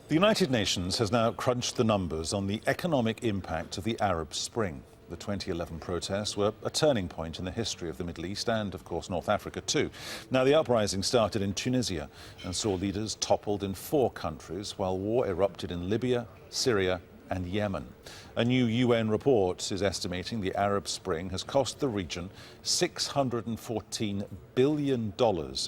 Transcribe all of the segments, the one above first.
The United Nations has now crunched the numbers on the economic impact of the Arab Spring. The 2011 protests were a turning point in the history of the Middle East and, of course, North Africa too. Now, the uprising started in Tunisia and saw leaders toppled in 4 countries, while war erupted in Libya, Syria and Yemen. A new UN report is estimating the Arab Spring has cost the region $614 billion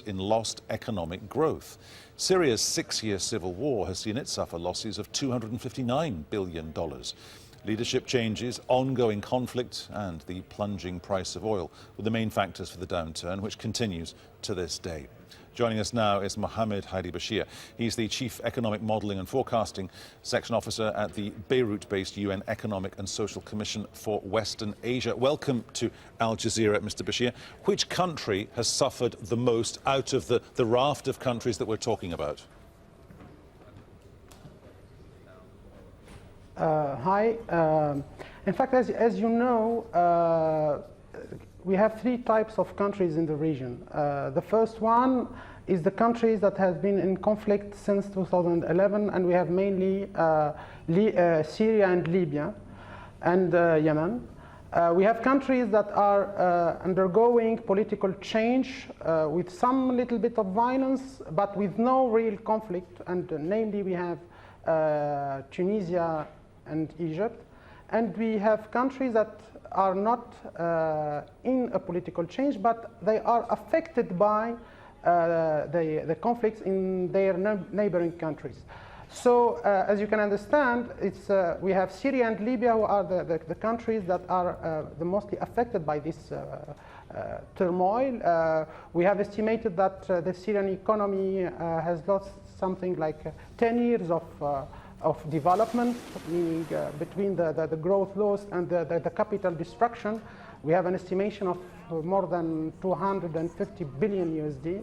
in lost economic growth. Syria's 6-year civil war has seen it suffer losses of $259 billion. Leadership changes, ongoing conflict and the plunging price of oil were the main factors for the downturn, which continues to this day. Joining us now is Mohamed Hedi Bchir. He's the Chief Economic Modelling and Forecasting Section Officer at the Beirut-based UN Economic and Social Commission for Western Asia. Welcome to Al Jazeera, Mr. Bchir. Which country has suffered the most out of the raft of countries that we're talking about? Hi. In fact, as you know, we have 3 types of countries in the region. The first one is the countries that have been in conflict since 2011, and we have mainly Syria and Libya and Yemen. We have countries that are undergoing political change with some little bit of violence, but with no real conflict, and namely we have Tunisia and Egypt. And we have countries that are not in a political change, but they are affected by the conflicts in their neighboring countries. So, as you can understand, we have Syria and Libya, who are the countries that are the mostly affected by this turmoil. We have estimated that the Syrian economy has lost something like 10 years of development, meaning between the growth loss and the capital destruction, we have an estimation of more than 250 billion USD.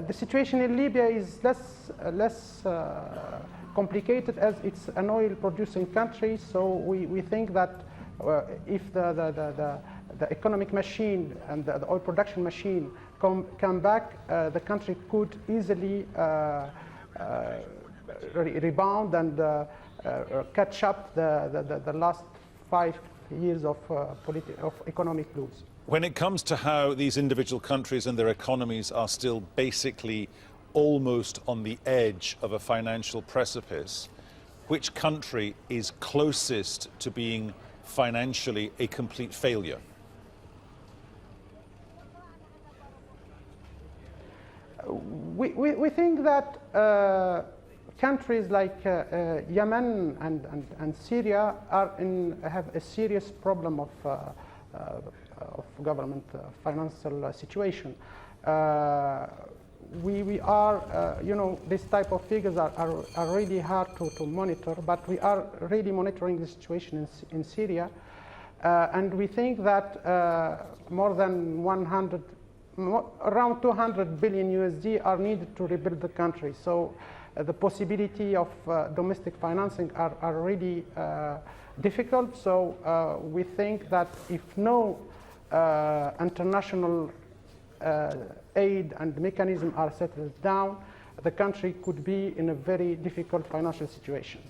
The situation in Libya is less complicated, as it's an oil-producing country. So we think that if the economic machine and the oil production machine come back, the country could easily rebound and catch up the last 5 years of economic loss. When it comes to how these individual countries and their economies are still basically almost on the edge of a financial precipice, which country is closest to being financially a complete failure? We think that countries like Yemen and Syria have a serious problem of government financial situation. We are, this type of figures are really hard to monitor, but we are really monitoring the situation in Syria, and we think that more than around 200 billion USD are needed to rebuild the country. So the possibility of domestic financing are really difficult. So we think that if no international aid and mechanism are settled down, the country could be in a very difficult financial situation.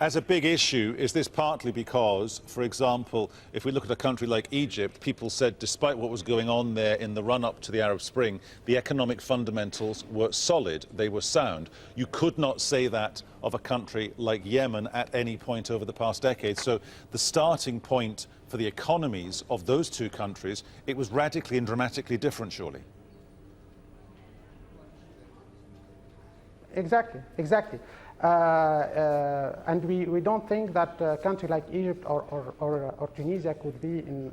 As a big issue, is this partly because, for example, if we look at a country like Egypt, people said despite what was going on there in the run-up to the Arab Spring, the economic fundamentals were solid, they were sound. You could not say that of a country like Yemen at any point over the past decade. So the starting point for the economies of those 2 countries, it was radically and dramatically different, surely. Exactly. And we don't think that a country like Egypt or Tunisia could be in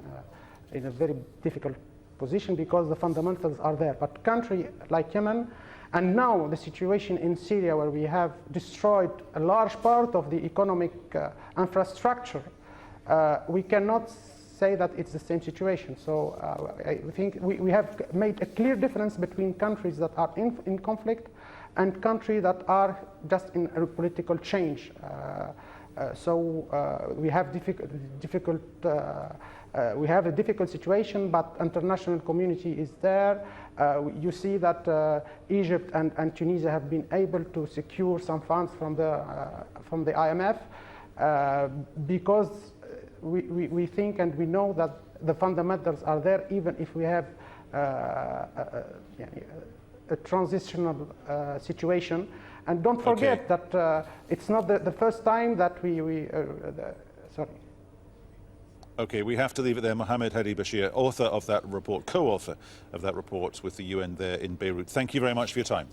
a very difficult position because the fundamentals are there. But country like Yemen, and now the situation in Syria, where we have destroyed a large part of the economic infrastructure, we cannot say that it's the same situation. So I think we have made a clear difference between countries that are in conflict and countries that are just in a political change. So we have difficult we have a difficult situation, but international community is there. You see that Egypt and Tunisia have been able to secure some funds from the IMF because we think and we know that the fundamentals are there, even if we have a transitional situation. And don't forget that it's not the first time that sorry. Okay, we have to leave it there. Mohamed Hedi Bchir, author of that report, co-author of that report with the UN there in Beirut. Thank you very much for your time.